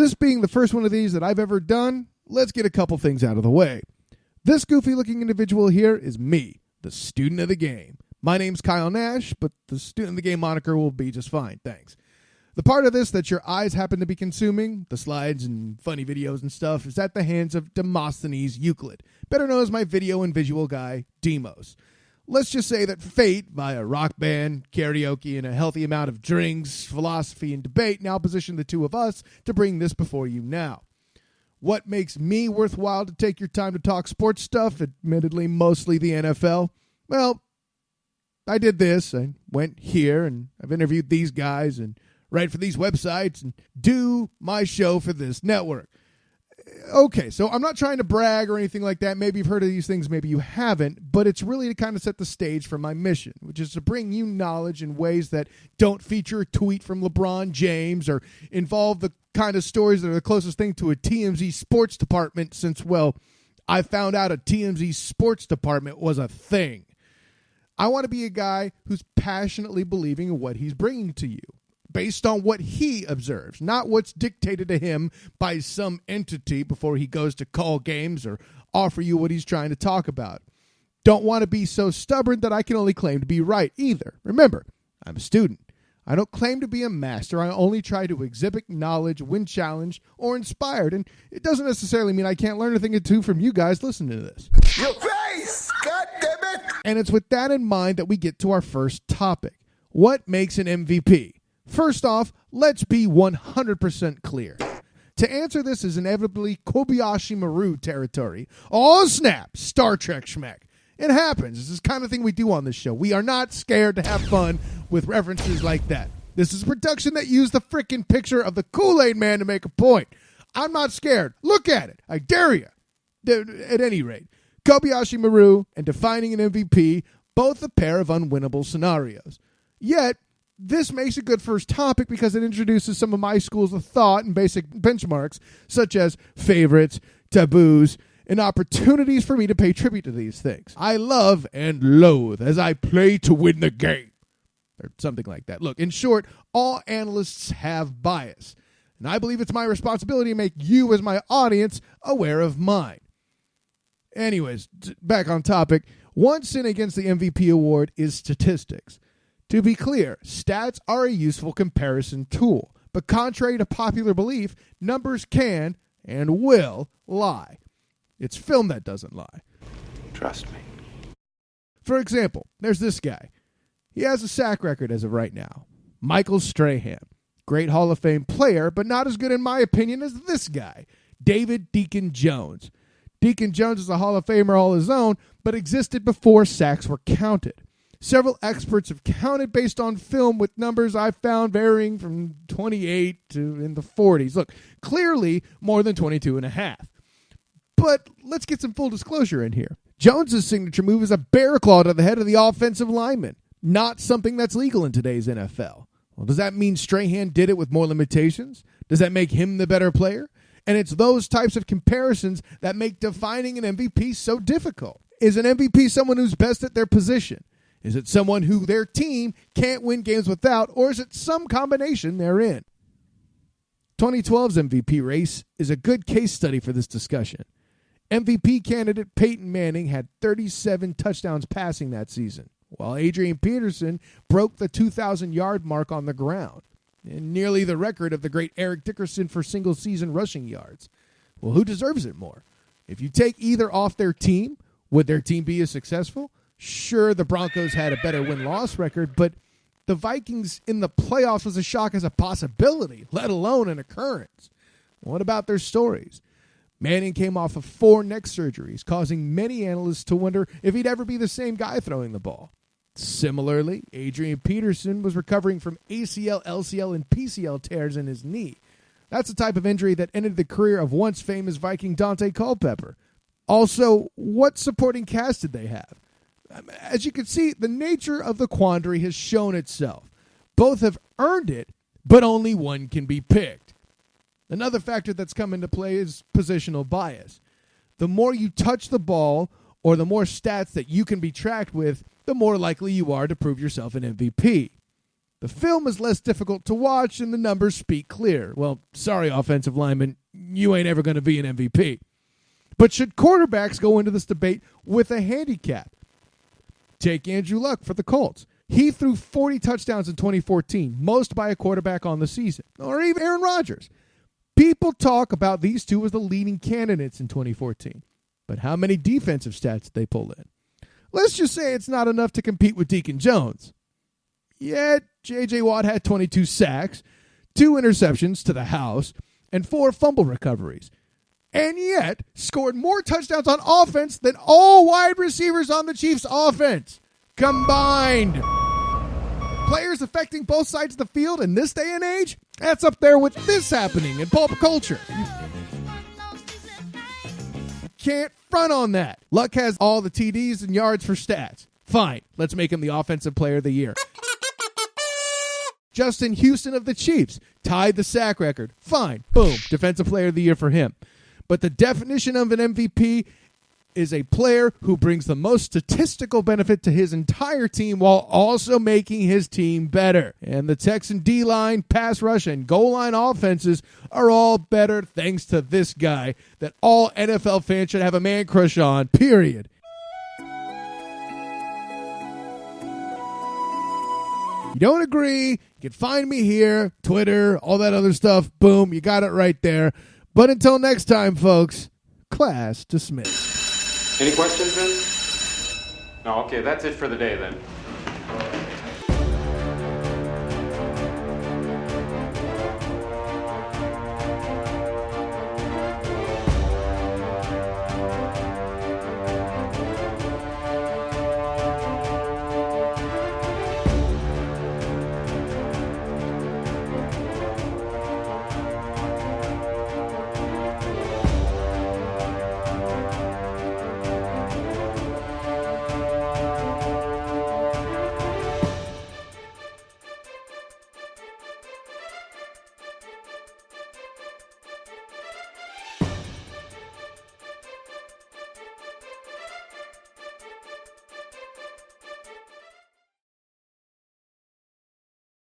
This being the first one of these that I've ever done, let's get a couple things out of the way. This goofy-looking individual here is me, the student of the game. My name's Kyle Nash, but the student of the game moniker will be just fine, thanks. The part of this that your eyes happen to be consuming, the slides and funny videos and stuff, is at the hands of Demosthenes Euclid, better known as my video and visual guy, Demos. Let's just say that fate, via rock band, karaoke, and a healthy amount of drinks, philosophy, and debate now position the two of us to bring this before you now. What makes me worthwhile to take your time to talk sports stuff, admittedly mostly the NFL? Well, I did this, I went here, and I've interviewed these guys, and write for these websites, and do my show for this network. Okay, so I'm not trying to brag or anything like that. Maybe you've heard of these things, maybe you haven't, but it's really to kind of set the stage for my mission, which is to bring you knowledge in ways that don't feature a tweet from LeBron James or involve the kind of stories that are the closest thing to a TMZ sports department since, well, I found out a TMZ sports department was a thing. I want to be a guy who's passionately believing in what he's bringing to you, based on what he observes, not what's dictated to him by some entity before he goes to call games or offer you what he's trying to talk about. Don't want to be so stubborn that I can only claim to be right either. Remember, I'm a student. I don't claim to be a master. I only try to exhibit knowledge when challenged or inspired, and it doesn't necessarily mean I can't learn a thing or two from you guys listening to this. Your face! God damn it! And it's with that in mind that we get to our first topic. What makes an MVP? First off, let's be 100% clear. To answer this is inevitably Kobayashi Maru territory. Oh, snap! Star Trek schmeck. It happens. This is the kind of thing we do on this show. We are not scared to have fun with references like that. This is a production that used the frickin' picture of the Kool-Aid Man to make a point. I'm not scared. Look at it. I dare you. At any rate, Kobayashi Maru and defining an MVP, both a pair of unwinnable scenarios. Yet, this makes a good first topic because it introduces some of my schools of thought and basic benchmarks, such as favorites, taboos, and opportunities for me to pay tribute to these things. I love and loathe as I play to win the game, or something like that. Look, in short, all analysts have bias, and I believe it's my responsibility to make you as my audience aware of mine. Anyways, back on topic, one sin against the MVP award is statistics. To be clear, stats are a useful comparison tool, but contrary to popular belief, numbers can and will lie. It's film that doesn't lie. Trust me. For example, there's this guy. He has a sack record as of right now. Michael Strahan. Great Hall of Fame player, but not as good in my opinion as this guy, David Deacon Jones. Deacon Jones is a Hall of Famer all his own, but existed before sacks were counted. Several experts have counted based on film with numbers I've found varying from 28 to in the 40s. Look, clearly more than 22 and a half. But let's get some full disclosure in here. Jones's signature move is a bear claw to the head of the offensive lineman, not something that's legal in today's NFL. Well, does that mean Strahan did it with more limitations? Does that make him the better player? And it's those types of comparisons that make defining an MVP so difficult. Is an MVP someone who's best at their position? Is it someone who their team can't win games without, or is it some combination therein? 2012's MVP race is a good case study for this discussion. MVP candidate Peyton Manning had 37 touchdowns passing that season, while Adrian Peterson broke the 2,000-yard mark on the ground, and nearly the record of the great Eric Dickerson for single-season rushing yards. Well, who deserves it more? If you take either off their team, would their team be as successful? Sure, the Broncos had a better win-loss record, but the Vikings in the playoffs was a shock as a possibility, let alone an occurrence. What about their stories? Manning came off of 4 neck surgeries, causing many analysts to wonder if he'd ever be the same guy throwing the ball. Similarly, Adrian Peterson was recovering from ACL, LCL, and PCL tears in his knee. That's the type of injury that ended the career of once famous Viking Dante Culpepper. Also, what supporting cast did they have? As you can see, the nature of the quandary has shown itself. Both have earned it, but only one can be picked. Another factor that's come into play is positional bias. The more you touch the ball, or the more stats that you can be tracked with, the more likely you are to prove yourself an MVP. The film is less difficult to watch and the numbers speak clear. Well, sorry, offensive lineman, you ain't ever going to be an MVP. But should quarterbacks go into this debate with a handicap? Take Andrew Luck for the Colts. He threw 40 touchdowns in 2014, most by a quarterback on the season. Or even Aaron Rodgers. People talk about these two as the leading candidates in 2014. But how many defensive stats did they pull in? Let's just say it's not enough to compete with Deacon Jones. Yet, J.J. Watt had 22 sacks, 2 interceptions to the house, and 4 fumble recoveries. And yet, scored more touchdowns on offense than all wide receivers on the Chiefs' offense combined. Players affecting both sides of the field in this day and age? That's up there with this happening in pulp culture. Can't front on that. Luck has all the TDs and yards for stats. Fine, let's make him the offensive player of the year. Justin Houston of the Chiefs tied the sack record. Fine, boom, defensive player of the year for him. But the definition of an MVP is a player who brings the most statistical benefit to his entire team while also making his team better. And the Texan D-line, pass rush, and goal line offenses are all better thanks to this guy that all NFL fans should have a man crush on, period. You don't agree, you can find me here, Twitter, all that other stuff. Boom, you got it right there. But until next time, folks, class dismissed. Any questions, Vince? No, okay, that's it for the day then.